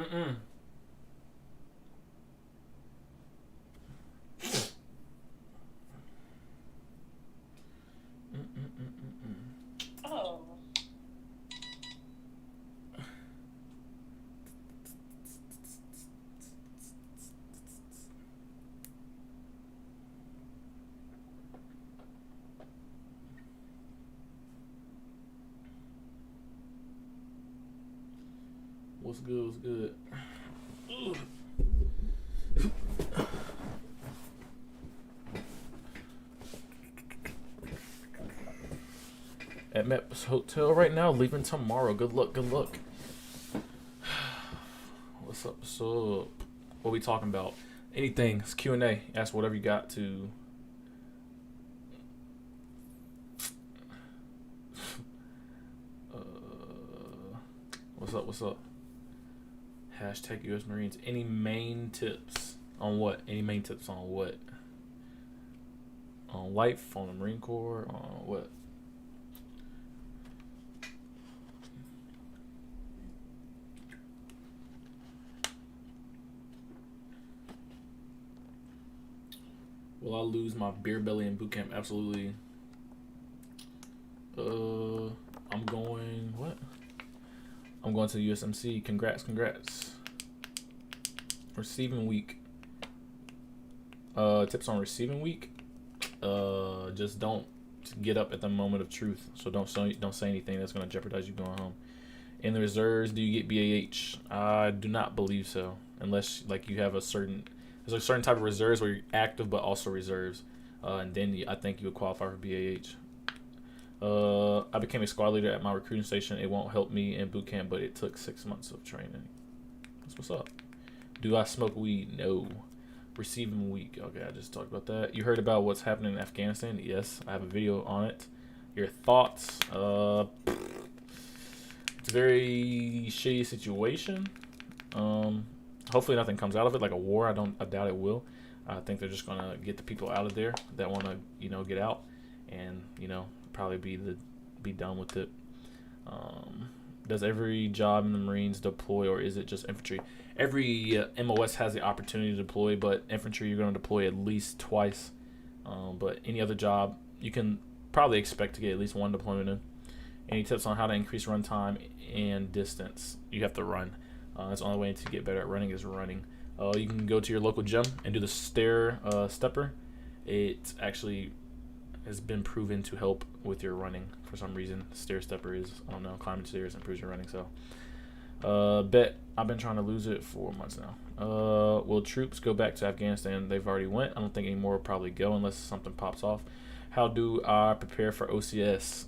Mm-mm. Oh. What's good? What's good? Ugh. At Mep's Hotel right now, leaving tomorrow. Good luck, good luck. What's up? So, what we talking about? Anything? It's Q&A. Ask whatever you got to. Uh, what's up? What's up? Hashtag U.S. Marines. Any main tips on what? Any main tips on what? On life? On the Marine Corps? On what? Will I lose my beer belly in boot camp? Absolutely. I'm going. What? I'm going to the USMC. Congrats, congrats. Receiving week. Tips on receiving week. Just don't get up at the moment of truth. So don't say anything that's gonna jeopardize you going home. In the reserves, do you get BAH? I do not believe so, unless like you have there's a certain type of reserves where you're active but also reserves, and then I think you would qualify for BAH. I became a squad leader at my recruiting station. It won't help me in boot camp, but it took 6 months of training. That's what's up. Do I smoke weed? No. Receiving week. Okay, I just talked about that. You heard about what's happening in Afghanistan? Yes, I have a video on it. Your thoughts? It's a very shitty situation. Hopefully nothing comes out of it, like a war. I doubt it will. I think they're just gonna get the people out of there that want to, get out, and probably be done with it. Does every job in the Marines deploy, or is it just infantry? Every MOS has the opportunity to deploy, but infantry you're going to deploy at least twice. But any other job, you can probably expect to get at least one deployment in. Any tips on how to increase run time and distance? You have to run. That's the only way to get better at running is running. You can go to your local gym and do the stair stepper. It actually has been proven to help with your running for some reason. Stair stepper is, I don't know, climbing stairs improves your running. So, bet I've been trying to lose it for months now. Will troops go back to Afghanistan? They've already went. I don't think any more will probably go unless something pops off. How do I prepare for OCS?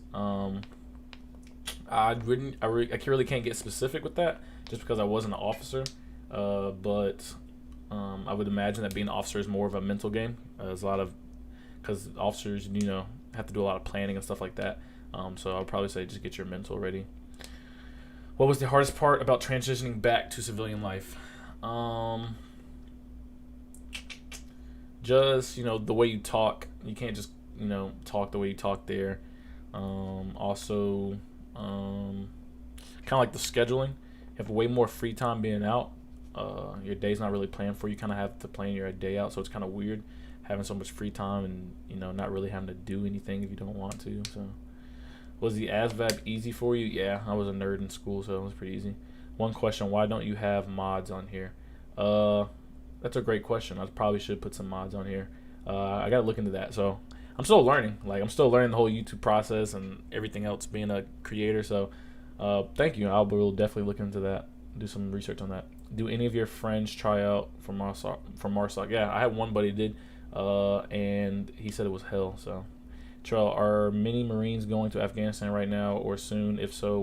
I really can't get specific with that just because I wasn't an officer. But I would imagine that being an officer is more of a mental game. There's a lot of, because officers, have to do a lot of planning and stuff like that. So I would probably say just get your mental ready. What was the hardest part about transitioning back to civilian life? Just, the way you talk. You can't just, talk the way you talk there. Also, kind of like the scheduling. You have way more free time being out. Your day's not really planned for you. Kind of have to plan your day out, so it's kind of weird having so much free time and not really having to do anything if you don't want to. So, was the ASVAB easy for you? Yeah, I was a nerd in school, so it was pretty easy. One question: why don't you have mods on here? That's a great question. I probably should put some mods on here. I gotta look into that. So I'm still learning. Like I'm still learning the whole YouTube process and everything else being a creator. So thank you. I will definitely look into that. Do some research on that. Do any of your friends try out for MARSOC? Yeah, I had one buddy did, and he said it was hell. So, Trell, are many Marines going to Afghanistan right now or soon? If so,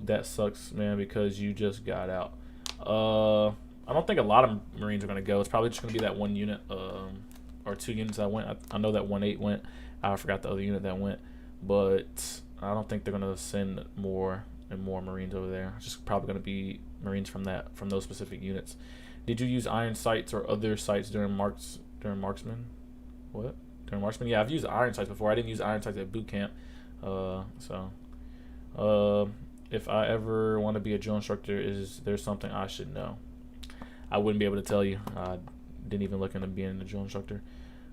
that sucks, man, because you just got out. I don't think a lot of Marines are going to go. It's probably just going to be that one unit, or two units that went. I know that 1-8 went. I forgot the other unit that went, but I don't think they're going to send more and more Marines over there. It's just probably going to be Marines from those specific units. Did you use iron sights or other sights during marksman? What? During marksman? Yeah, I've used iron sights before. I didn't use iron sights at boot camp. if I ever want to be a drill instructor, is there something I should know? I wouldn't be able to tell you. I didn't even look into being a drill instructor.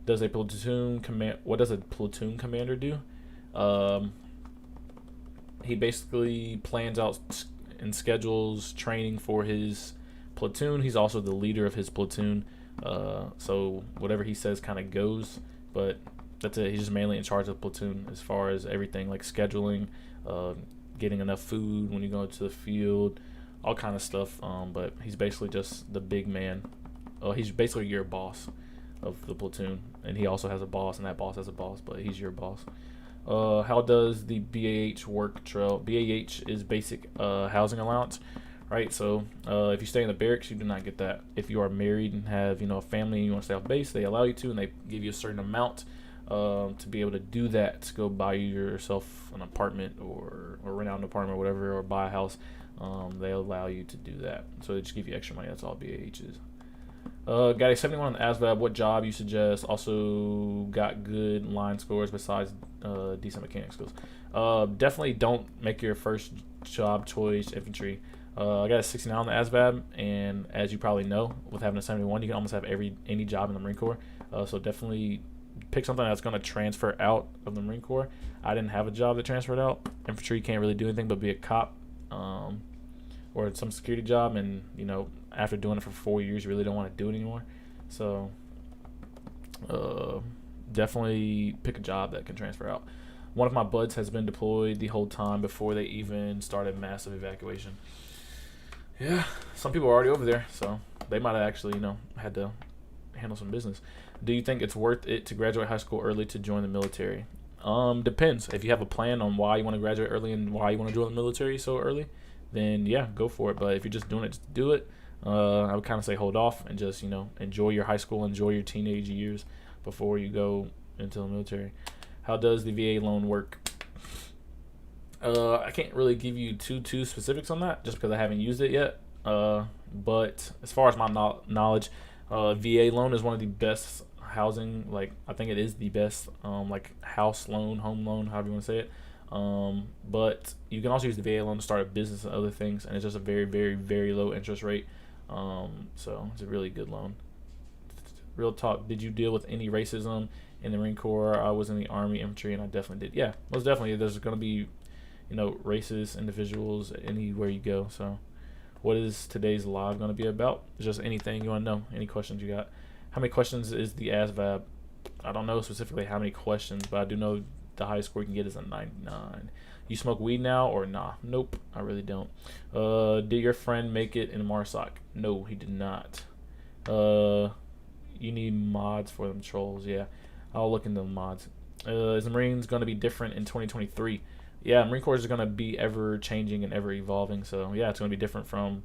Does a platoon command? What does a platoon commander do? He basically plans out and schedules training for his platoon. He's also the leader of his platoon. So whatever he says kind of goes. But that's it. He's just mainly in charge of the platoon as far as everything like scheduling, getting enough food when you go to the field, all kind of stuff. But he's basically just the big man. He's basically your boss of the platoon, and he also has a boss, and that boss has a boss, but he's your boss. How does the BAH work, Trell? BAH is basic housing allowance, right? So if you stay in the barracks, you do not get that. If you are married and have a family and you want to stay off base, they allow you to, and they give you a certain amount to be able to do that, to go buy yourself an apartment or rent out an apartment or whatever, or buy a house. They allow you to do that, so they just give you extra money. That's all BAH is. Got a 71 on the ASVAB. What job you suggest? Also got good line scores besides decent mechanic skills. Definitely don't make your first job choice infantry. I got a 69 on the ASVAB, and as you probably know, with having a 71, you can almost have any job in the Marine Corps. So definitely pick something that's going to transfer out of the Marine Corps. I didn't have a job that transferred out. Infantry can't really do anything but be a cop or some security job, and after doing it for 4 years, you really don't want to do it anymore. So definitely pick a job that can transfer out. One of my buds has been deployed the whole time before they even started massive evacuation. Yeah, some people are already over there, so they might have actually had to handle some business. Do you think it's worth it to graduate high school early to join the military? Depends. If you have a plan on why you want to graduate early and why you want to join the military so early, then yeah, go for it. But if you're just doing it just to do it, I would kind of say hold off and just enjoy your high school, enjoy your teenage years before you go into the military. How does the VA loan work? I can't really give you too specifics on that just because I haven't used it yet. But as far as my knowledge, VA loan is one of the best housing, I think it is the best house loan, home loan, however you want to say it. But you can also use the VA loan to start a business and other things, and it's just a very, very, very low interest rate. So it's a really good loan. Real talk, did you deal with any racism in the Marine Corps? I was in the Army infantry, and I definitely did. Yeah, most definitely. There's going to be racist individuals anywhere you go. So what is today's live going to be about? Just anything you want to know, any questions you got. How many questions is the ASVAB? I don't know specifically how many questions, but I do know the highest score you can get is a 99. You smoke weed now or nah? Nope, I really don't. Did your friend make it in MARSOC? No, he did not. You need mods for them trolls. Yeah, I'll look into the mods. Is the Marines going to be different in 2023? Yeah, Marine Corps is going to be ever changing and ever evolving. So yeah, it's going to be different from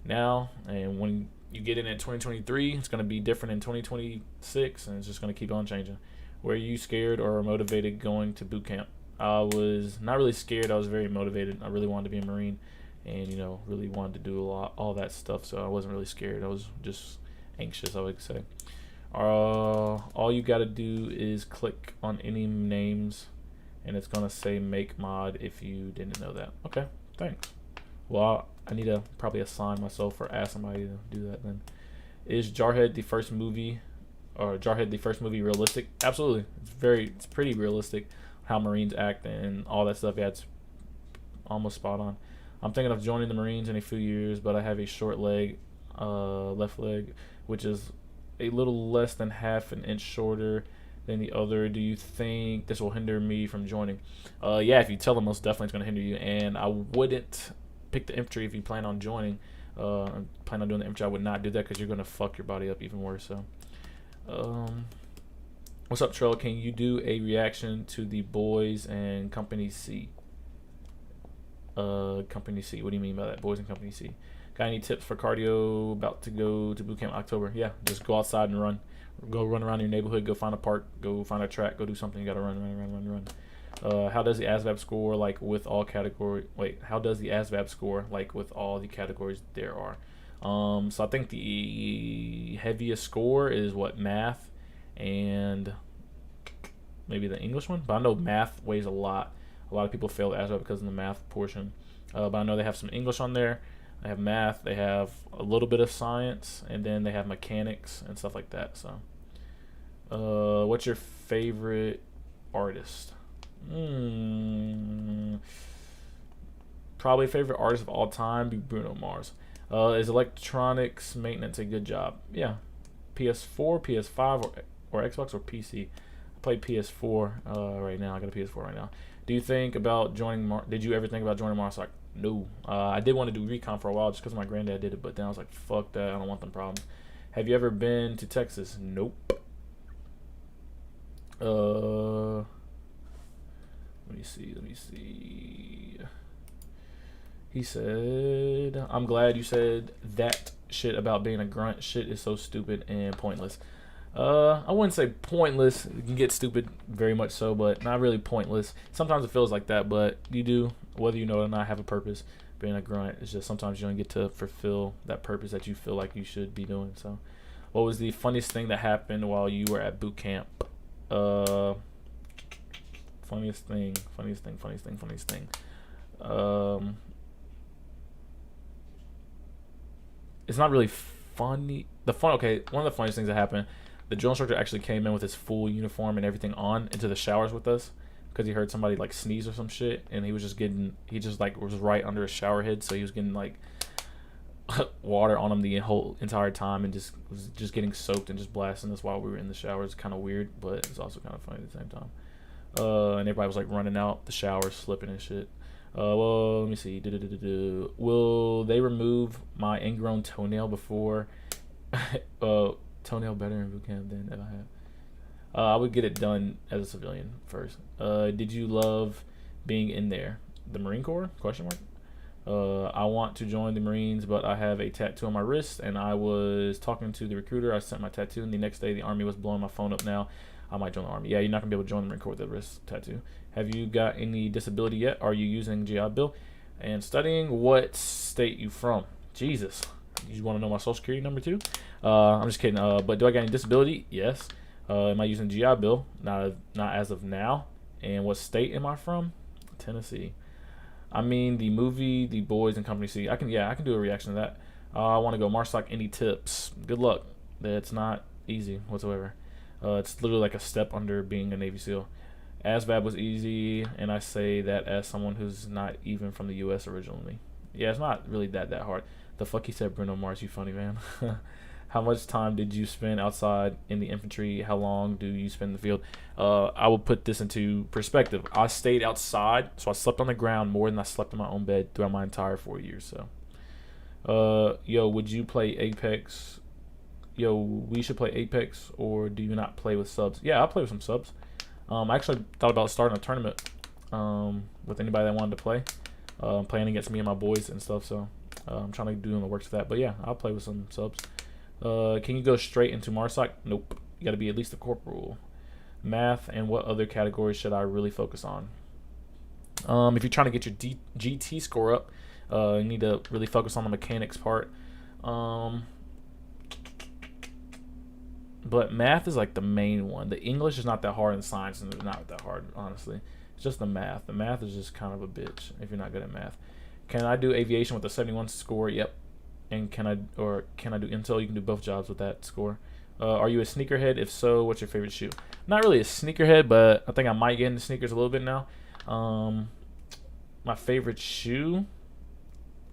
now, and when you get in at 2023, it's going to be different in 2026, and it's just going to keep on changing. Were you scared or motivated going to boot camp? I was not really scared. I was very motivated. I really wanted to be a Marine, and really wanted to do all that stuff. So I wasn't really scared. I was just anxious, I would say. All you got to do is click on any names, and it's gonna say make mod if you didn't know that. Okay, thanks. Well, I need to probably assign myself or ask somebody to do that then. Is Jarhead the first movie realistic? Absolutely. It's pretty realistic how Marines act and all that stuff. Yeah, it's almost spot on. I'm thinking of joining the Marines in a few years, but I have a short leg, left leg, which is a little less than half an inch shorter than the other. Do you think this will hinder me from joining? Yeah, if you tell them, most definitely it's going to hinder you. And I wouldn't pick the infantry if you plan on joining. Plan on doing the infantry. I would not do that because you're going to fuck your body up even worse. So, what's up, Trell? Can you do a reaction to the boys and Company C? Company C. What do you mean by that? Boys and Company C. Got any tips for cardio? About to go to boot camp October. Yeah, just go outside and run. Go run around your neighborhood. Go find a park. Go find a track. Go do something. You gotta run. How does the ASVAB score with all categories? How does the ASVAB score with all the categories there are? So I think the heaviest score is math and maybe the English one. But I know math weighs a lot. A lot of people fail ASVAB because of the math portion. But I know they have some English on there. They have math. They have a little bit of science, and then they have mechanics and stuff like that. So, what's your favorite artist? Probably favorite artist of all time be Bruno Mars. Is electronics maintenance a good job? Yeah. PS4, PS5, or Xbox or PC? I play PS4 right now. I got a PS4 right now. Do you think about joining? Did you ever think about joining Mars? Like, no. I did want to do recon for a while just because my granddad did it, but then I was like, fuck that. I don't want them problems. Have you ever been to Texas? Nope. Let me see. He said, I'm glad you said that shit about being a grunt. Shit is so stupid and pointless. I wouldn't say pointless. You can get stupid, very much so, but not really pointless. Sometimes it feels like that, but you do, whether you know it or not, have a purpose. Being a grunt, it's just sometimes you don't get to fulfill that purpose that you feel like you should be doing. So, what was the funniest thing that happened while you were at boot camp? Funniest thing. It's not really funny. Okay, one of the funniest things that happened, the drill instructor actually came in with his full uniform and everything on into the showers with us because he heard somebody like sneeze or some shit, and he just like was right under his shower head, so he was getting like water on him the whole entire time and was just getting soaked and just blasting us while we were in the shower. It's kind of weird, but it's also kind of funny at the same time. And everybody was like running out the shower, slipping and shit. Well, let me see. Will they remove my ingrown toenail before toenail better in boot camp than if I have? I would get it done as a civilian first. Did you love being in there? The Marine Corps? Question mark. I want to join the Marines, but I have a tattoo on my wrist, and I was talking to the recruiter. I sent my tattoo, and the next day the Army was blowing my phone up. Now I might join the Army. Yeah, you're not gonna be able to join the Marine Corps with a wrist tattoo. Have you got any disability yet? Are you using GI Bill and studying? What state you from? Jesus, you want to know my social security number too? I'm just kidding. But do I got any disability? Yes. Am I using GI Bill? Not as of now. And what state am I from? Tennessee. I mean, the movie, The Boys and Company C. I can do a reaction to that. I want to go Marsoc. Any tips? Good luck. It's not easy whatsoever. It's literally like a step under being a Navy SEAL. ASVAB was easy, and I say that as someone who's not even from the U.S. originally. Yeah, it's not really that hard. The fuck he said, Bruno Mars, you funny, man. How much time did you spend outside in the infantry? How long do you spend in the field? I will put this into perspective. I stayed outside, so I slept on the ground more than I slept in my own bed throughout my entire 4 years. So, yo, would you play Apex? Yo, we should play Apex, or do you not play with subs? Yeah, I'll play with some subs. I actually thought about starting a tournament with anybody that wanted to play, playing against me and my boys and stuff. So I'm trying to do the works for that. But yeah, I'll play with some subs. Can you go straight into Marsoc? Nope. You got to be at least a corporal. Math, and what other categories should I really focus on? If you're trying to get your GT score up, you need to really focus on the mechanics part. But math is like the main one. The English is not that hard, and science is not that hard, honestly. It's just the math. The math is just kind of a bitch if you're not good at math. Can I do aviation with a 71 score? Yep. And can I do intel? You can do both jobs with that score. Are you a sneakerhead? If so, what's your favorite shoe? Not really a sneakerhead, but I think I might get into sneakers a little bit now. My favorite shoe,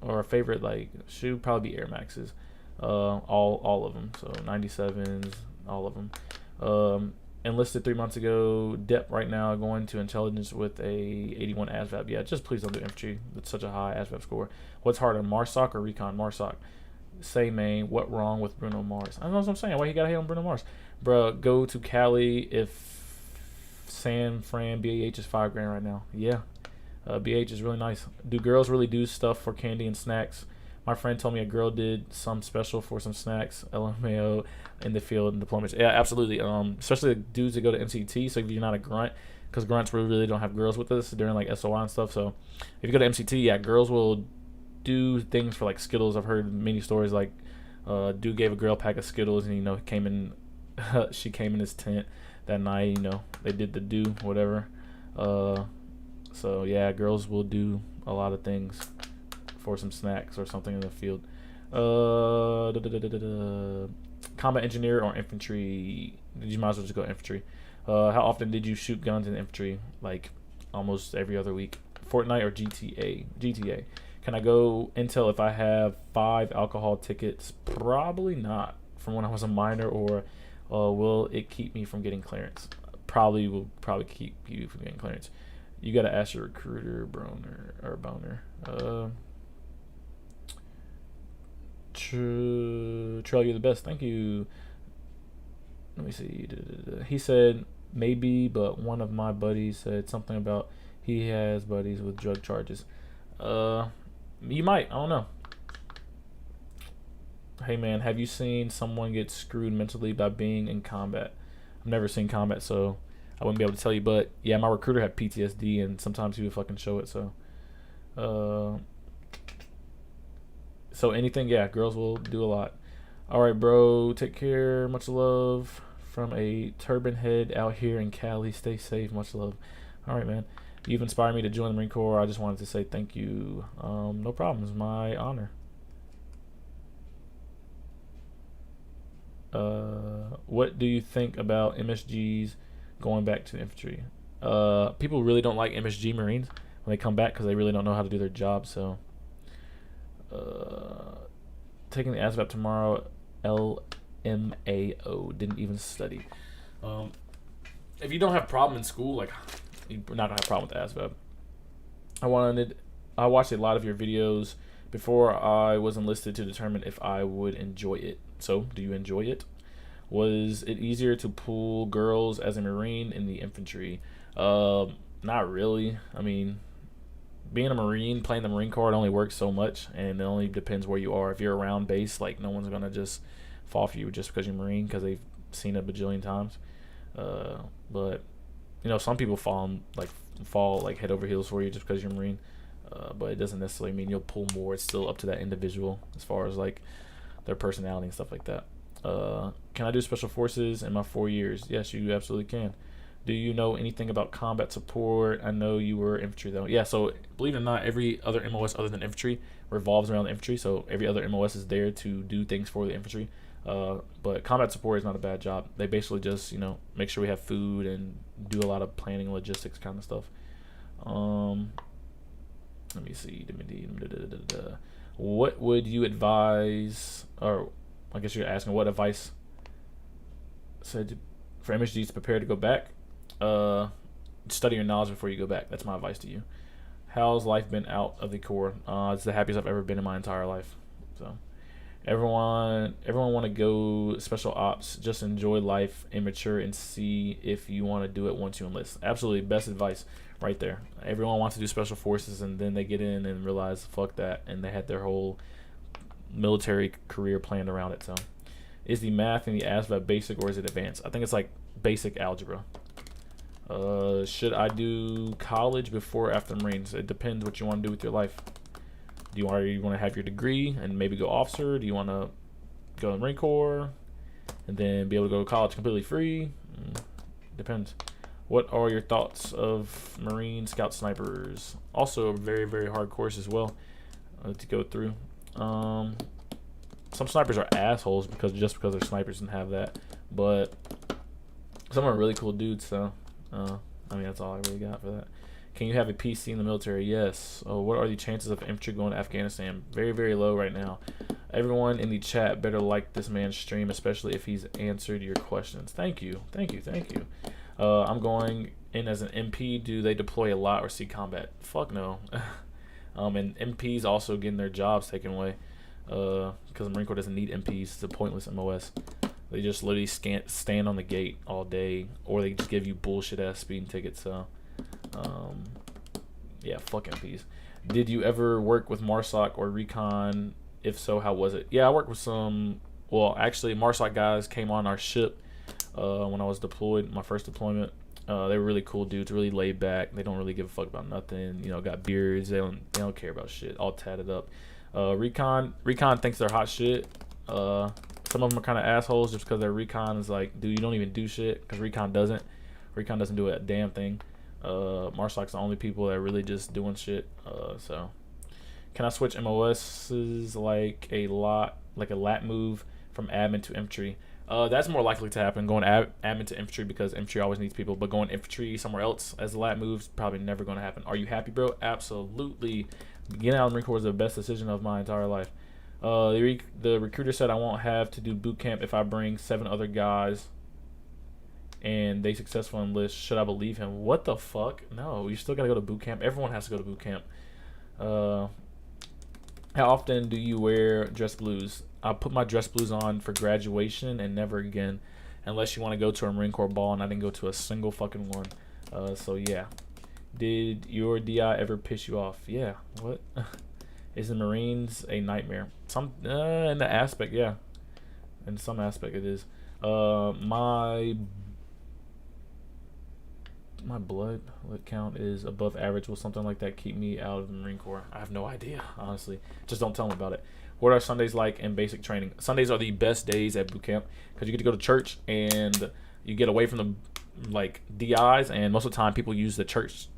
or favorite like shoe, probably be Air Maxes. All of them. So 97s, all of them. Enlisted 3 months ago. Dep right now, going to intelligence with a 81 ASVAB. Yeah, just please don't do infantry. It's such a high ASVAB score. What's harder, Marsoc or recon? Marsoc. Say, man, what wrong with Bruno Mars? I don't know what I'm saying. Why you gotta hate on Bruno Mars? Bruh, go to Cali if San Fran BAH is $5 grand right now. Yeah. BH is really nice. Do girls really do stuff for candy and snacks? My friend told me a girl did some special for some snacks, LMAO, in the field and deployments. Yeah, absolutely. Especially the dudes that go to MCT. So if you're not a grunt, because grunts really don't have girls with us during like SOI and stuff. So if you go to MCT, yeah, girls will do things for like Skittles. I've heard many stories like dude gave a girl a pack of Skittles, and she came in his tent that night. They did the do whatever. So yeah, girls will do a lot of things for some snacks or something in the field. Combat engineer or infantry? You might as well just go infantry. How often did you shoot guns in infantry? Like almost every other week. Fortnite or GTA? GTA. Can I go Intel if I have 5 alcohol tickets? Probably not. From when I was a minor, or will it keep me from getting clearance? Probably will keep you from getting clearance. You gotta ask your recruiter, boner. Trell, you're the best. Thank you. Let me see. He said maybe, but one of my buddies said something about he has buddies with drug charges. You might. I don't know. Hey man, have you seen someone get screwed mentally by being in combat? I've never seen combat, so I wouldn't be able to tell you. But yeah, my recruiter had PTSD, and sometimes he would fucking show it. So anything, yeah, girls will do a lot. All right, bro. Take care. Much love from a turban head out here in Cali. Stay safe. Much love. All right, man. You've inspired me to join the Marine Corps. I just wanted to say thank you. No problem. It's my honor. What do you think about MSGs going back to infantry? People really don't like MSG Marines when they come back because they really don't know how to do their job. So, taking the ASVAB tomorrow. LMAO. Didn't even study. If you don't have problem in school, like you're not gonna have a problem with ASVAB. I watched a lot of your videos before I was enlisted to determine if I would enjoy it. So, do you enjoy it? Was it easier to pull girls as a Marine in the infantry? Not really. I mean, being a Marine, playing the Marine Corps, it only works so much, and it only depends where you are. If you're around base, like, no one's gonna just fall for you just because you're Marine, because they've seen it a bajillion times. But you know, some people fall like head over heels for you just because you're Marine. But it doesn't necessarily mean you'll pull more. It's still up to that individual as far as like their personality and stuff like that. Can I do special forces in my 4 years? Yes, you absolutely can. Do you know anything about combat support? I know you were infantry though. Yeah, so believe it or not, every other MOS other than infantry revolves around the infantry. So every other MOS is there to do things for the infantry. But combat support is not a bad job. They basically just, you know, make sure we have food and do a lot of planning, logistics kind of stuff. Let me see. What would you advise, or I guess you're asking what advice said for MSGs to prepare to go back? Study your knowledge before you go back. That's my advice to you. How's life been out of the Corps? It's the happiest I've ever been in my entire life. So everyone want to go special ops. Just enjoy life, immature, and see if you want to do it once you enlist. Absolutely, best advice right there. Everyone wants to do special forces, and then they get in and realize fuck that, and they had their whole military career planned around it. So is the math in the ASVAB basic or is it advanced? I think it's like basic algebra. Should I do college before or after Marines? It depends what you want to do with your life. Do you want to have your degree and maybe go officer? Do you want to go to the Marine Corps and then be able to go to college completely free? Depends. What are your thoughts of Marine Scout Snipers? Also a very, very hard course as well to go through. Some snipers are assholes because they're snipers and have that, but some are really cool dudes. So I mean, that's all I really got for that. Can you have a PC in the military? Yes. What are the chances of infantry going to Afghanistan? Very, very low right now. Everyone in the chat better like this man's stream, especially if he's answered your questions. Thank you. I'm going in as an MP. Do they deploy a lot or see combat? Fuck no. And MPs also getting their jobs taken away because the Marine Corps doesn't need MPs. It's a pointless MOS. They just literally stand on the gate all day, or they just give you bullshit ass speeding tickets. So yeah, fuck MPs. Did you ever work with MARSOC or Recon? If so, how was it? Yeah, I worked with some. Well, actually, MARSOC guys came on our ship when I was deployed, my first deployment. They were really cool dudes, really laid back. They don't really give a fuck about nothing. You know, got beards. They don't care about shit. All tatted up. Recon thinks they're hot shit. Some of them are kind of assholes just because their recon is like, dude, you don't even do shit, because recon doesn't do a damn thing. Marsock's the only people that are really just doing shit. So can I switch MOSs like a lat move from admin to infantry? That's more likely to happen, going admin to infantry, because infantry always needs people. But going infantry somewhere else as a lat move's probably never going to happen. Are you happy, bro? Absolutely. Getting out of the Marine Corps was the best decision of my entire life. The recruiter said I won't have to do boot camp if I bring 7 other guys and they successful enlist. Should I believe him? What the fuck? No, you still gotta go to boot camp. Everyone has to go to boot camp. How often do you wear dress blues? I put my dress blues on for graduation and never again, unless you want to go to a Marine Corps ball, and I didn't go to a single fucking one. So yeah. Did your DI ever piss you off? Yeah. What? Is the Marines a nightmare? Some in the aspect, yeah. In some aspect, it is. My blood count is above average. Will something like that keep me out of the Marine Corps? I have no idea, honestly. Just don't tell me about it. What are Sundays like in basic training? Sundays are the best days at boot camp because you get to go to church and you get away from the DIs, and most of the time people use the church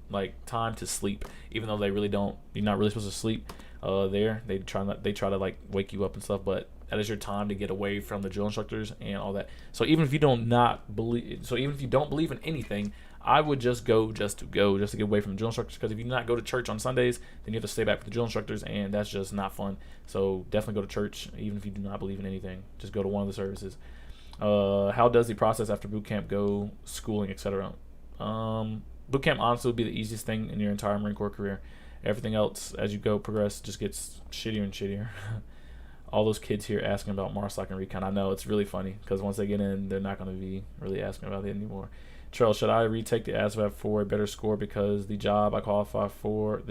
time to sleep, even though they really don't. You're not really supposed to sleep there. They try to wake you up and stuff, but that is your time to get away from the drill instructors and all that. So even if you don't believe in anything, I would just go just to get away from the drill instructors, because if you do not go to church on Sundays, then you have to stay back with the drill instructors, and that's just not fun. So definitely go to church, even if you do not believe in anything. Just go to one of the services. How does the process after boot camp go, schooling, etc.? Boot camp honestly would be the easiest thing in your entire Marine Corps career. Everything else, as you progress, just gets shittier and shittier. All those kids here asking about MARSOC and Recon. I know, it's really funny, because once they get in, they're not going to be really asking about it anymore. Trell, should I retake the ASVAB for a better score because the jobs I qualify for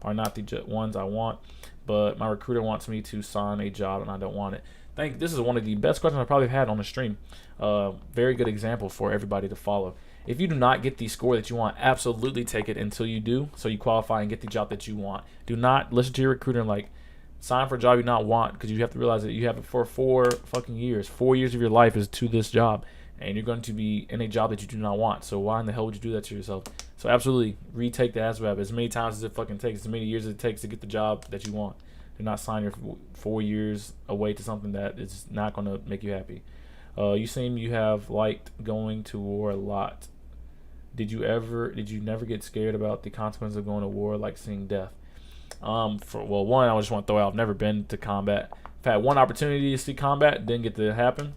are not the ones I want, but my recruiter wants me to sign a job and I don't want it? I think this is one of the best questions I probably had on the stream. Very good example for everybody to follow. If you do not get the score that you want, absolutely take it until you do, so you qualify and get the job that you want. Do not listen to your recruiter and sign for a job you not want, because you have to realize that you have it for 4 fucking years. 4 years of your life is to this job, and you're going to be in a job that you do not want. So why in the hell would you do that to yourself? So absolutely retake the ASVAB as many times as it fucking takes, as many years as it takes to get the job that you want. Do not sign your 4 years away to something that is not going to make you happy. You seem you have liked going to war a lot. Did you never get scared about the consequences of going to war, like seeing death? One, I just want to throw out, I've never been to combat. I've had one opportunity to see combat, didn't get to happen.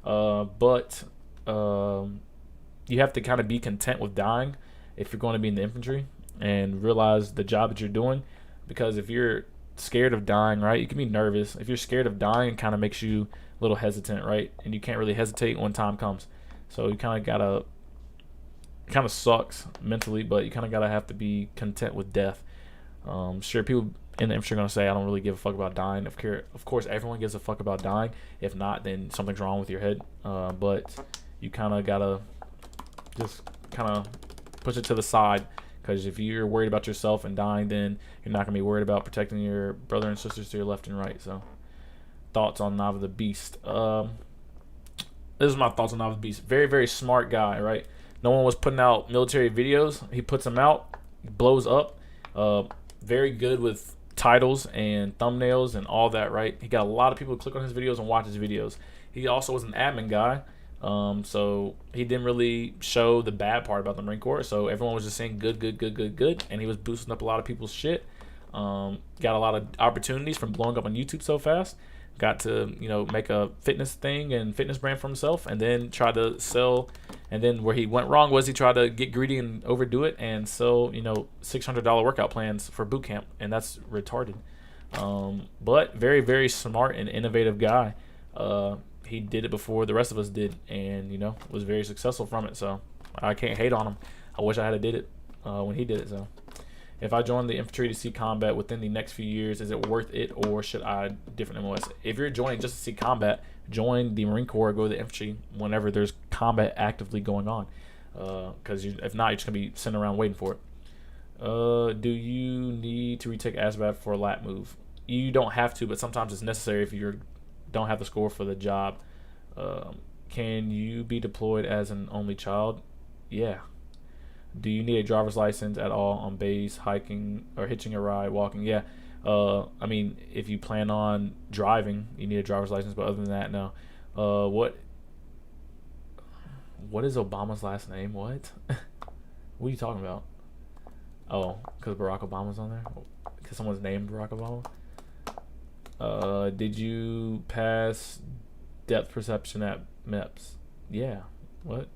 But you have to kind of be content with dying if you're going to be in the infantry, and realize the job that you're doing. Because if you're scared of dying, right, you can be nervous. If you're scared of dying, it kind of makes you a little hesitant, right? And you can't really hesitate when time comes. So you kind of gotta, it kind of sucks mentally, but you kind of gotta have to be content with death. Sure, people in the infantry are gonna say I don't really give a fuck about dying. Of course, everyone gives a fuck about dying. If not, then something's wrong with your head. But you kind of gotta just kind of push it to the side, because if you're worried about yourself and dying, then you're not gonna be worried about protecting your brother and sisters to your left and right. So, thoughts on Nava the Beast? This is my thoughts on Nava the Beast. Very, very smart guy, right? No one was putting out military videos. He puts them out, blows up. Very good with titles and thumbnails and all that, right? He got a lot of people who click on his videos and watch his videos. He also was an admin guy, so he didn't really show the bad part about the Marine Corps. So everyone was just saying good, and he was boosting up a lot of people's shit. Got a lot of opportunities from blowing up on YouTube so fast. Got to, make a fitness thing and fitness brand for himself, and then try to sell. And then where he went wrong was he tried to get greedy and overdo it and sell, $600 workout plans for boot camp, and that's retarded. But very, very smart and innovative guy. He did it before the rest of us did, and was very successful from it. So I can't hate on him. I wish I had did it when he did it. So. If I join the infantry to see combat within the next few years, is it worth it, or should I different MOS? If you're joining just to see combat, join the Marine Corps, go to the infantry whenever there's combat actively going on. Because if not, you're just going to be sitting around waiting for it. Do you need to retake ASVAB for a lat move? You don't have to, but sometimes it's necessary if you don't have the score for the job. Can you be deployed as an only child? Yeah. Do you need a driver's license at all on base, hiking, or hitching a ride, walking? Yeah. I mean, if you plan on driving, you need a driver's license. But other than that, no. What is Obama's last name? What? What are you talking about? Oh, because Barack Obama's on there? Because someone's named Barack Obama? Did you pass depth perception at MEPS? Yeah. What?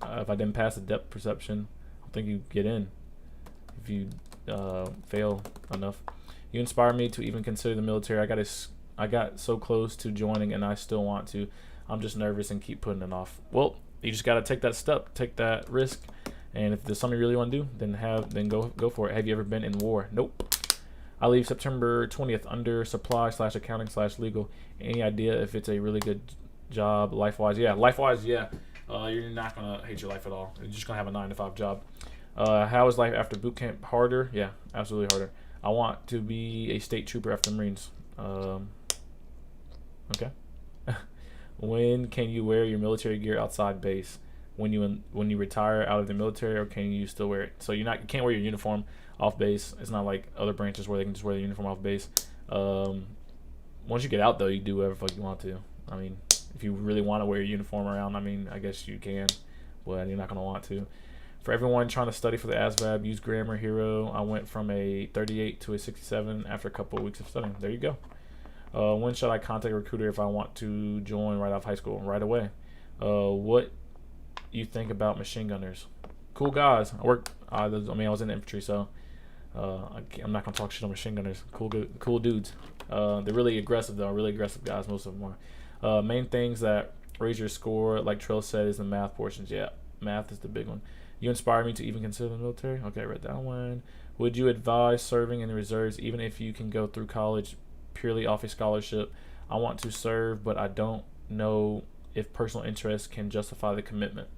If I didn't pass the depth perception, I don't think you get in. If you fail enough. You inspire me to even consider the military. I got so close to joining and I still want to. I'm just nervous and keep putting it off. Well, you just gotta take that step, take that risk, and if there's something you really want to do, then go for it. Have you ever been in war? Nope. I leave September 20th under supply / accounting / legal. Any idea if it's a really good job life-wise? Yeah, life-wise, yeah. You're not gonna hate your life at all. You're just gonna have a 9-to-5 job. How is life after boot camp? Harder? Yeah, absolutely harder. I want to be a state trooper after Marines. Okay. When can you wear your military gear outside base? When you retire out of the military, or can you still wear it? So you can't wear your uniform off base. It's not like other branches where they can just wear the uniform off base. Once you get out though, you do whatever the fuck you want to. I mean, if you really want to wear your uniform around, I mean, I guess you can, but you're not gonna want to. For everyone trying to study for the ASVAB, use Grammar Hero. I went from a 38 to a 67 after a couple of weeks of studying. There you go. When should I contact a recruiter if I want to join right off high school? Right away. What you think about machine gunners? Cool guys. I was in the infantry, so I'm not gonna talk shit on machine gunners. Cool dudes. They're really aggressive though. Really aggressive guys. Most of them are. Main things that raise your score, like Trell said, is the math portions. Yeah, math is the big one. You inspire me to even consider the military. Okay, I read that one. Would you advise serving in the reserves even if you can go through college purely off a scholarship? I want to serve, but I don't know if personal interest can justify the commitment.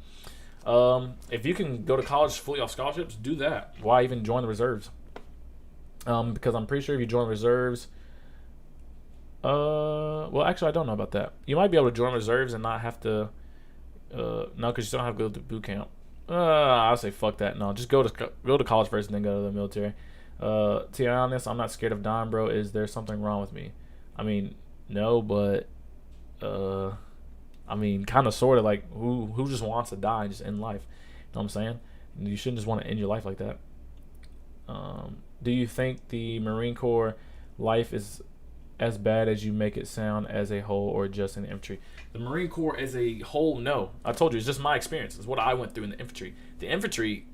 If you can go to college fully off scholarships, do that. Why even join the reserves? Because I'm pretty sure if you join reserves, well, actually, I don't know about that. You might be able to join reserves and not have to. No, because you still don't have to go to boot camp. I'll say fuck that. No, just go to college first and then go to the military. To be honest, I'm not scared of dying, bro. Is there something wrong with me? I mean, no, but I mean, kind of, sort of. Like, who just wants to die and just end life? You know what I'm saying? You shouldn't just want to end your life like that. Do you think the Marine Corps life is as bad as you make it sound as a whole, or just in the infantry? The Marine Corps as a whole, no. I told you, it's just my experience. It's what I went through in the infantry. The infantry,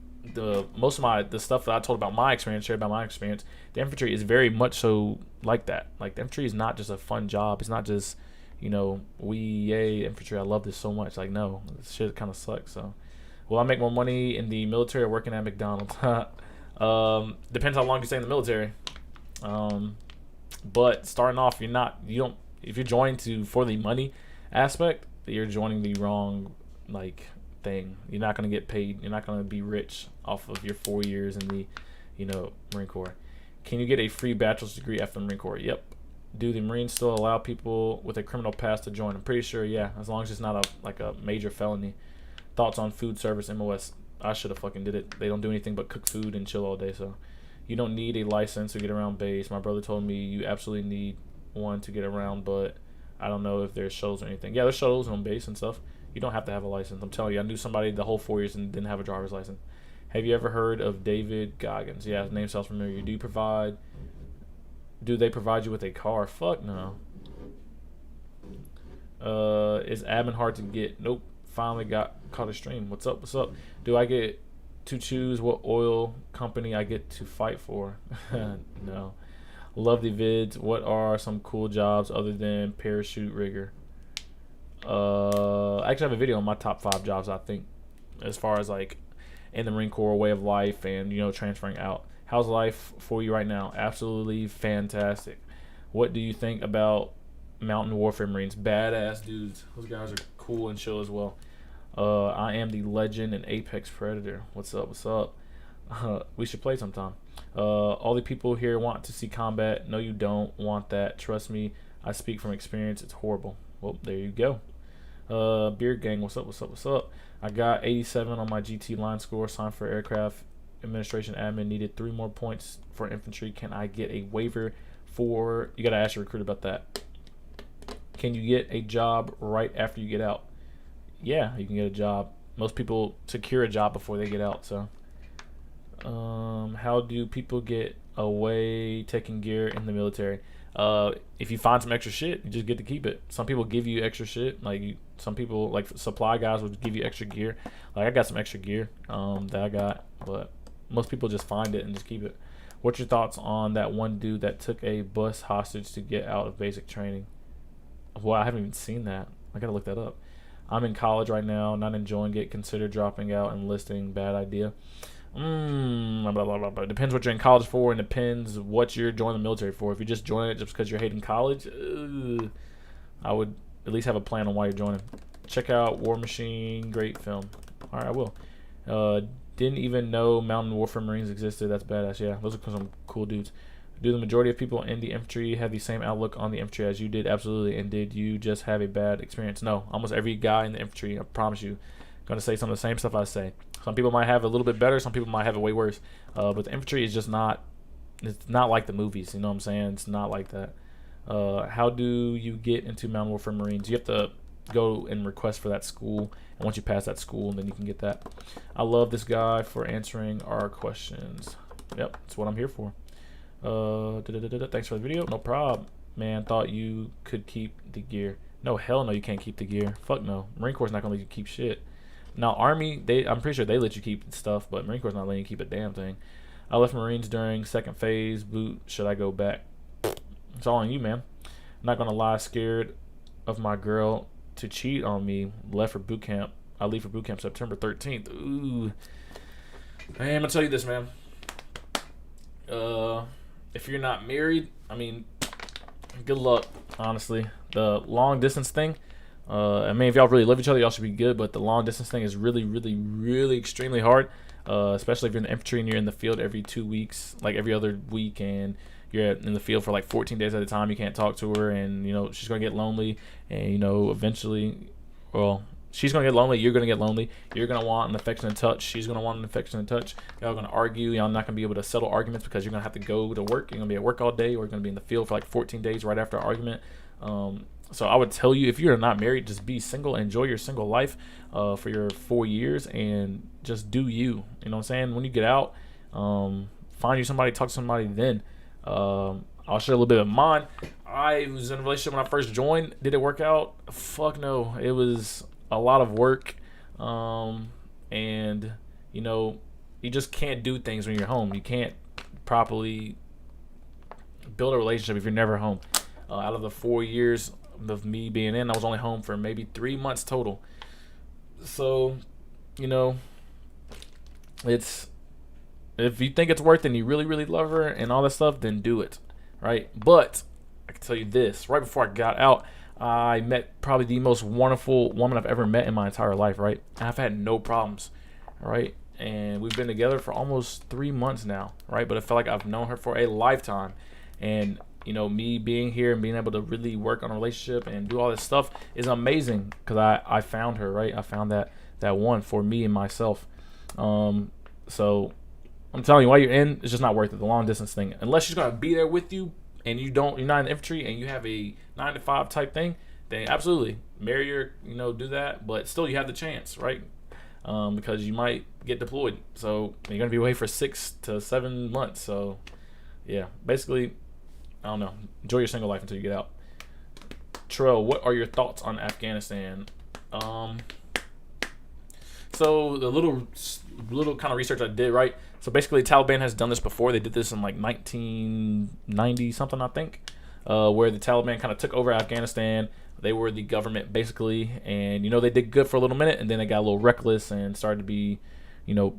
most of the stuff that I told about my experience, shared about my experience, the infantry is very much so like that. Like, the infantry is not just a fun job. It's not just, yay, infantry, I love this so much. Like, no, this shit kind of sucks. So, will I make more money in the military or working at McDonald's? Depends how long you stay in the military. But starting off, if you're joining for the money aspect, you're joining the wrong thing. You're not going to get paid. You're not going to be rich off of your 4 years in the Marine Corps. Can you get a free bachelor's degree after the Marine Corps? Yep. Do the Marines still allow people with a criminal past to join? I'm pretty sure, yeah, as long as it's not a major felony. Thoughts on food service MOS? I should have fucking did it. They don't do anything but cook food and chill all day, so you don't need a license to get around base. My brother told me you absolutely need one to get around, but I don't know if there's shuttles or anything. Yeah, there's shuttles on base and stuff. You don't have to have a license. I'm telling you, I knew somebody the whole 4 years and didn't have a driver's license. Have you ever heard of David Goggins? Yeah, his name sounds familiar. Do they provide you with a car? Fuck no. Is admin hard to get? Nope. Finally caught a stream. What's up? Do I get to choose what oil company I get to fight for? No. Love the vids. What are some cool jobs other than parachute rigger? I actually have a video on my top 5 jobs, I think, as far as in the Marine Corps, way of life, and transferring out. How's life for you right now? Absolutely fantastic. What do you think about Mountain Warfare Marines? Badass dudes. Those guys are cool and chill as well. I am the legend and Apex Predator. What's up? We should play sometime. All the people here want to see combat. No, you don't want that. Trust me, I speak from experience. It's horrible. Well, there you go. Beard Gang, what's up, what's up, what's up? I got 87 on my GT line score. Signed for aircraft administration admin. Needed 3 more points for infantry. Can I get a waiver for? You gotta ask your recruit about that. Can you get a job right after you get out? Yeah, you can get a job. Most people secure a job before they get out. So, how do people get away taking gear in the military? If you find some extra shit, you just get to keep it. Some people give you extra shit. Some people, like supply guys, would give you extra gear. Like I got some extra gear that I got, but most people just find it and just keep it. What's your thoughts on that one dude that took a bus hostage to get out of basic training? Well, I haven't even seen that. I gotta look that up. I'm in college right now, not enjoying it. Consider dropping out and enlisting. Bad idea. Blah, blah, blah, blah. It depends what you're in college for, and depends what you're joining the military for. If you just join it just because you're hating college, I would at least have a plan on why you're joining. Check out War Machine, great film. All right, I will. Didn't even know Mountain Warfare Marines existed. That's badass. Yeah, those are some cool dudes. Do the majority of people in the infantry have the same outlook on the infantry as you did? Absolutely. And did you just have a bad experience? No. Almost every guy in the infantry, I promise you, going to say some of the same stuff I say. Some people might have a little bit better. Some people might have it way worse. But the infantry is just not, it's not like the movies. You know what I'm saying? It's not like that. How do you get into Mountain Warfare Marines? You have to go and request for that school. And once you pass that school, then you can get that. I love this guy for answering our questions. Yep, that's what I'm here for. Thanks for the video. No problem, man. Thought you could keep the gear. No, hell no, you can't keep the gear. Fuck no. Marine Corps is not gonna let you keep shit. Now Army, I'm pretty sure they let you keep stuff, but Marine Corps is not letting you keep a damn thing. I left Marines during second phase boot. Should I go back? It's all on you, man. I'm not gonna lie, scared of my girl to cheat on me. Left for boot camp. I leave for boot camp September 13th. Ooh, man, I'm gonna tell you this, man. If you're not married, I mean, good luck, honestly. The long distance thing, I mean, if y'all really love each other, y'all should be good, but the long distance thing is really, really, really extremely hard, especially if you're in the infantry and you're in the field every 2 weeks, like every other week, and you're in the field for like 14 days at a time. You can't talk to her, and, you know, she's going to get lonely, and, you know, eventually, well, she's going to get lonely. You're going to get lonely. You're going to want an affectionate touch. She's going to want an affectionate touch. Y'all going to argue. Y'all not going to be able to settle arguments because you're going to have to go to work. You're going to be at work all day, or you're going to be in the field for like 14 days right after an argument. So I would tell you, if you're not married, just be single. Enjoy your single life for your 4 years, and just do you. You know what I'm saying? When you get out, find you somebody, talk to somebody then. I'll share a little bit of mine. I was in a relationship when I first joined. Did it work out? Fuck no. It was a lot of work, and you know, you just can't do things when you're home. You can't properly build a relationship if you're never home. Out of the 4 years of me being in, I was only home for maybe 3 months total. So, you know, it's, if you think it's worth it and you really, really love her and all that stuff, then do it, right? But I can tell you this, right before I got out, I met probably the most wonderful woman I've ever met in my entire life, right? And I've had no problems, right? And we've been together for almost 3 months now, right? But I feel like I've known her for a lifetime. And, you know, me being here and being able to really work on a relationship and do all this stuff is amazing, because I found her, right? I found that one for me and myself. So I'm telling you, while you're in, it's just not worth it, the long distance thing. Unless she's going to be there with you, and you're not in the infantry and you have a 9-to-5 type thing, then absolutely marry her, you know, do that. But still, you have the chance, right? Because you might get deployed, so you're gonna be away for 6 to 7 months. So yeah, basically, I don't know, enjoy your single life until you get out. Trell, what are your thoughts on Afghanistan? So the little kind of research I did, right? So basically, Taliban has done this before. They did this in like 1990 something, I think, where the Taliban kind of took over Afghanistan. They were the government basically, and you know, they did good for a little minute, and then they got a little reckless and started to be, you know,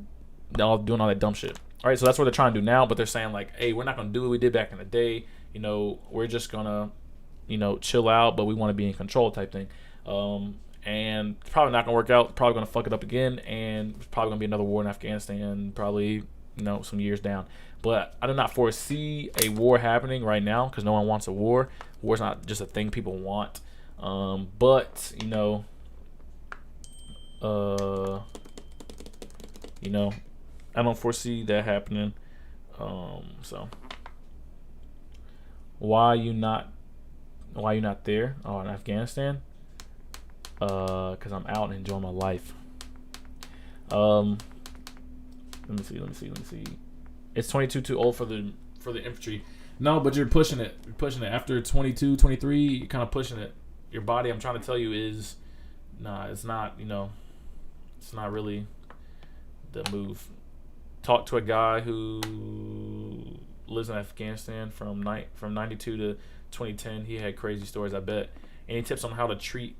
all doing all that dumb shit. All right, so that's what they're trying to do now, but they're saying like, hey, we're not gonna do what we did back in the day. You know, we're just gonna, you know, chill out, but we want to be in control type thing. And it's probably not gonna work out. Probably gonna fuck it up again, and it's probably gonna be another war in Afghanistan, probably, you know, some years down. But I do not foresee a war happening right now, because no one wants a war. War's not just a thing people want. But you know, You know, I don't foresee that happening. So why you not there? Oh, in Afghanistan? Cause I'm out and enjoying my life. Let me see. It's 22 too old for the infantry. No, but you're pushing it. After 22, 23, you're kind of pushing it. Your body, I'm trying to tell you, is nah. It's not. It's not really the move. Talk to a guy who lives in Afghanistan from 92 to 2010. He had crazy stories, I bet. Any tips on how to treat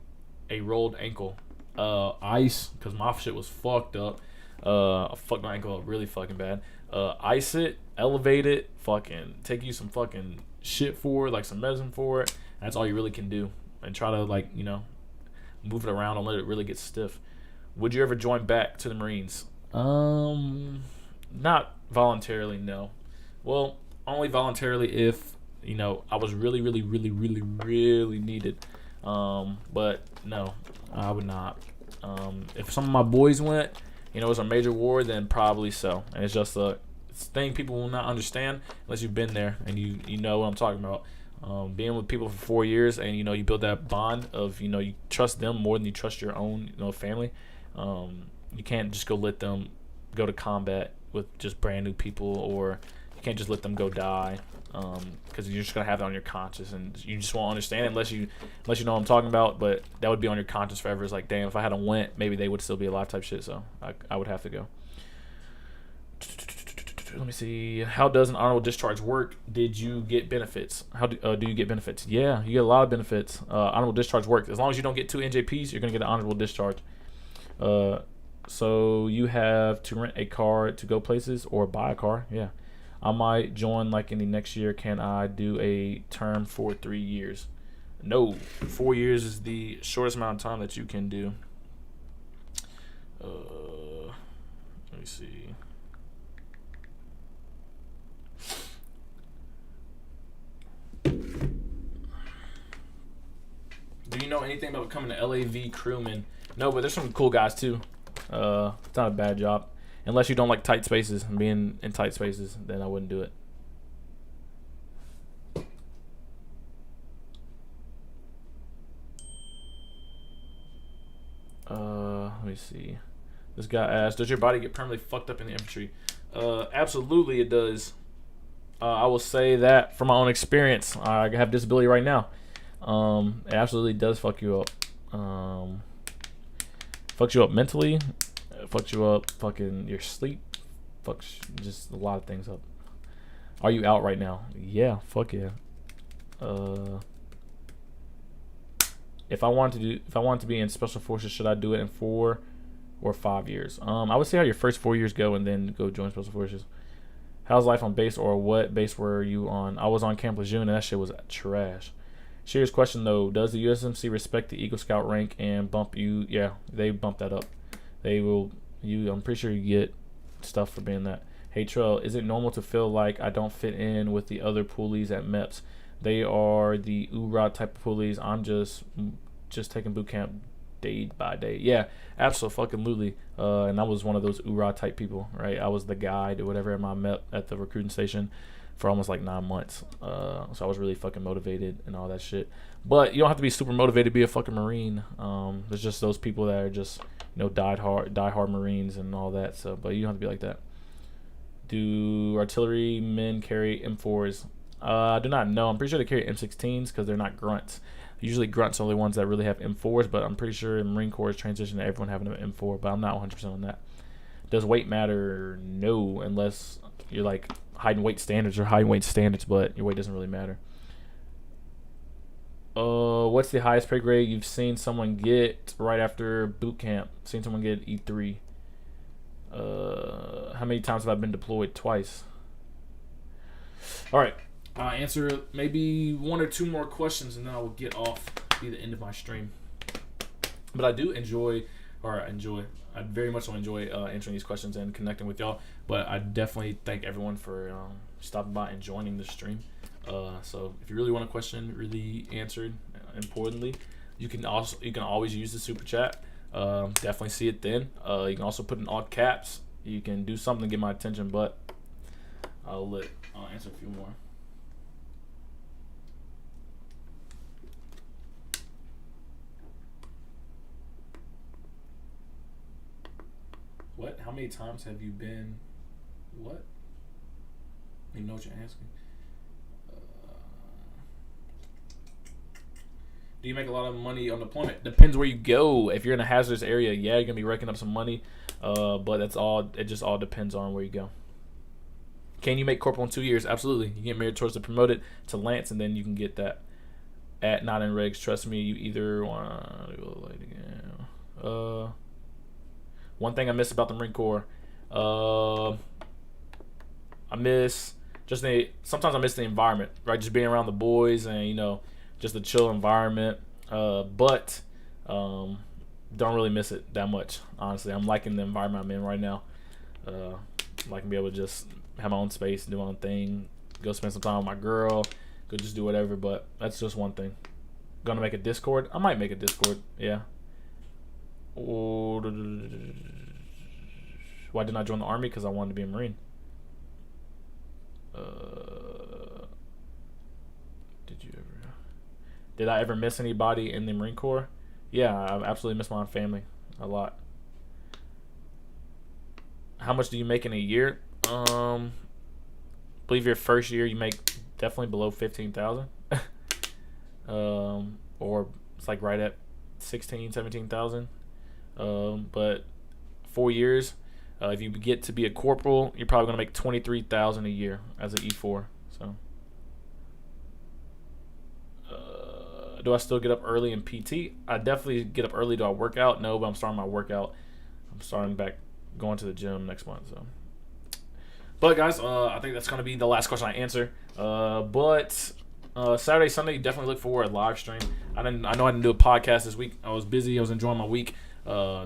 a rolled ankle? Ice, because my shit was fucked up. I fucked my ankle up really fucking bad. Ice it, elevate it, fucking take you some fucking shit for it, like some medicine for it. That's all you really can do. And try to, like, move it around and let it really get stiff. Would you ever join back to the Marines? Not voluntarily, no. Well, only voluntarily if, I was really, really, really, really, really needed. But no, I would not. If some of my boys went, it was a major war, then probably so. And it's just a thing people will not understand unless you've been there and you know what I'm talking about. Being with people for 4 years and you build that bond of you trust them more than you trust your own family. You can't just go let them go to combat with just brand new people, or you can't just let them go die, because you're just gonna have it on your conscience and you just won't understand it unless you know what I'm talking about. But that would be on your conscience forever. It's like, damn, if I hadn't went, maybe they would still be alive type shit. So I would have to go. Let me see. How does an honorable discharge work? Did you get benefits? How do you get benefits? Yeah, you get a lot of benefits. Honorable discharge works. As long as you don't get 2 NJPs, you're going to get an honorable discharge. So you have to rent a car to go places or buy a car. Yeah. I might join like in the next year. Can I do a term for 3 years? No. 4 years is the shortest amount of time that you can do. Let me see. Do you know anything about becoming an LAV crewman? No, but there's some cool guys too. It's not a bad job. Unless you don't like tight spaces. And being in tight spaces, then I wouldn't do it. Let me see. This guy asked, does your body get permanently fucked up in the infantry? Absolutely it does. I will say that from my own experience. I have disability right now. It absolutely does fuck you up. Fucks you up mentally. Fucks you up fucking your sleep. Fucks just a lot of things up. Are you out right now? Yeah, fuck yeah. If I want to be in special forces, should I do it in 4 or 5 years? I would see how your first 4 years go and then go join special forces. How's life on base, or what base were you on? I was on Camp Lejeune and that shit was trash. Serious question though, does the USMC respect the Eagle Scout rank and bump you? Yeah, they bump that up. They will. I'm pretty sure you get stuff for being that. Hey Trell, is it normal to feel like I don't fit in with the other poolies at MEPS? They are the URA type of poolies. I'm just taking boot camp day by day. Yeah, absolutely. And I was one of those URA type people, right? I was the guide or whatever at my MEP at the recruiting station for almost like 9 months. So I was really fucking motivated and all that shit. But you don't have to be super motivated to be a fucking Marine. There's just those people that are just, die hard Marines and all that. So, but you don't have to be like that. Do artillery men carry M4s? I do not know. I'm pretty sure they carry M16s because they're not grunts. Usually grunts are the ones that really have M4s, but I'm pretty sure the Marine Corps is transitioning to everyone having an M4, but I'm not 100% on that. Does weight matter? No, unless you're like hiding weight standards, but your weight doesn't really matter. What's the highest pay grade you've seen someone get right after boot camp? Seen someone get E3. How many times have I been deployed? Twice. All right. I'll answer maybe 1 or 2 more questions and then I will get off. Be the end of my stream. But I do enjoy. I very much enjoy answering these questions and connecting with y'all. But I definitely thank everyone for stopping by and joining the stream. So if you really want a question really answered importantly, you can always use the super chat. definitely see it then. You can also put in all caps. You can do something to get my attention, but I'll answer a few more. What? How many times have you been? What? You know what you're asking? Do you make a lot of money on deployment? Depends where you go. If you're in a hazardous area, yeah, you're gonna be raking up some money. But that's all. It just all depends on where you go. Can you make corporal in 2 years? Absolutely. You get married towards to promote it to lance, and then you can get that. At not in regs. Trust me. You either want to go like again. One thing I miss about the Marine Corps. I miss just sometimes I miss the environment, right? Just being around the boys and just the chill environment. But don't really miss it that much, honestly. I'm liking the environment I'm in right now. I can be able to just have my own space, do my own thing, go spend some time with my girl, go just do whatever. But that's just one thing. Gonna make a Discord? I might make a Discord, yeah. Why didn't I join the Army? Because I wanted to be a Marine. Did I ever miss anybody in the Marine Corps? Yeah, I absolutely miss my family a lot. How much do you make in a year? I believe your first year you make definitely below 15,000. Or it's like right at 16, 17,000. But 4 years, if you get to be a corporal, you're probably gonna make 23,000 a year as an E4. So, do I still get up early in PT? I definitely get up early. Do I work out? No, but I'm starting my workout. I'm starting back going to the gym next month. So, but guys, I think that's gonna be the last question I answer. But Saturday, Sunday, definitely look for a live stream. I know I didn't do a podcast this week. I was busy. I was enjoying my week.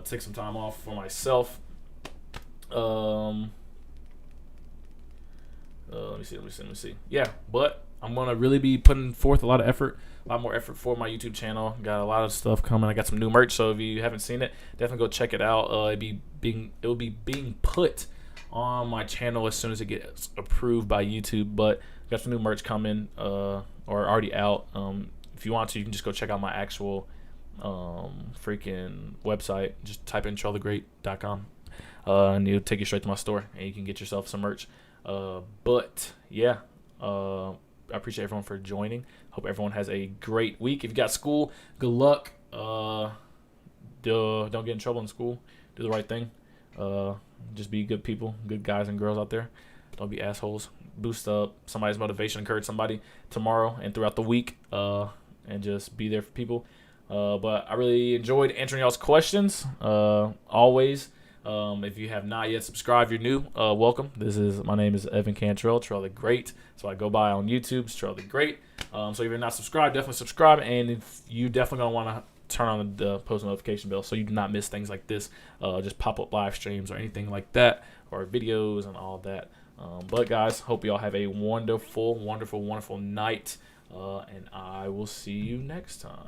Take some time off for myself. Let me see. Yeah, but I'm gonna really be putting forth a lot more effort for my YouTube channel. Got a lot of stuff coming. I got some new merch, so if you haven't seen it, definitely go check it out. It will be being put on my channel as soon as it gets approved by YouTube. But got some new merch coming, or already out. If you want to, you can just go check out my actual freaking website. Just type in trellthegreat.com. And it'll take you straight to my store, and you can get yourself some merch. But yeah, I appreciate everyone for joining. Hope everyone has a great week. If you got school, good luck. Don't get in trouble in school. Do the right thing. Just be good people, good guys and girls out there. Don't be assholes. Boost up somebody's motivation, encourage somebody tomorrow and throughout the week, and just be there for people. But I really enjoyed answering y'all's questions. Always. If you have not yet subscribed, you're new, welcome. My name is Evan Cantrell, Trell the Great. So I go by on YouTube, it's Trell the Great. So if you're not subscribed, definitely subscribe. And if you definitely gonna want to turn on the post notification bell so you do not miss things like this, just pop up live streams or anything like that, or videos and all that. But guys, hope y'all have a wonderful, wonderful, wonderful night. And I will see you next time.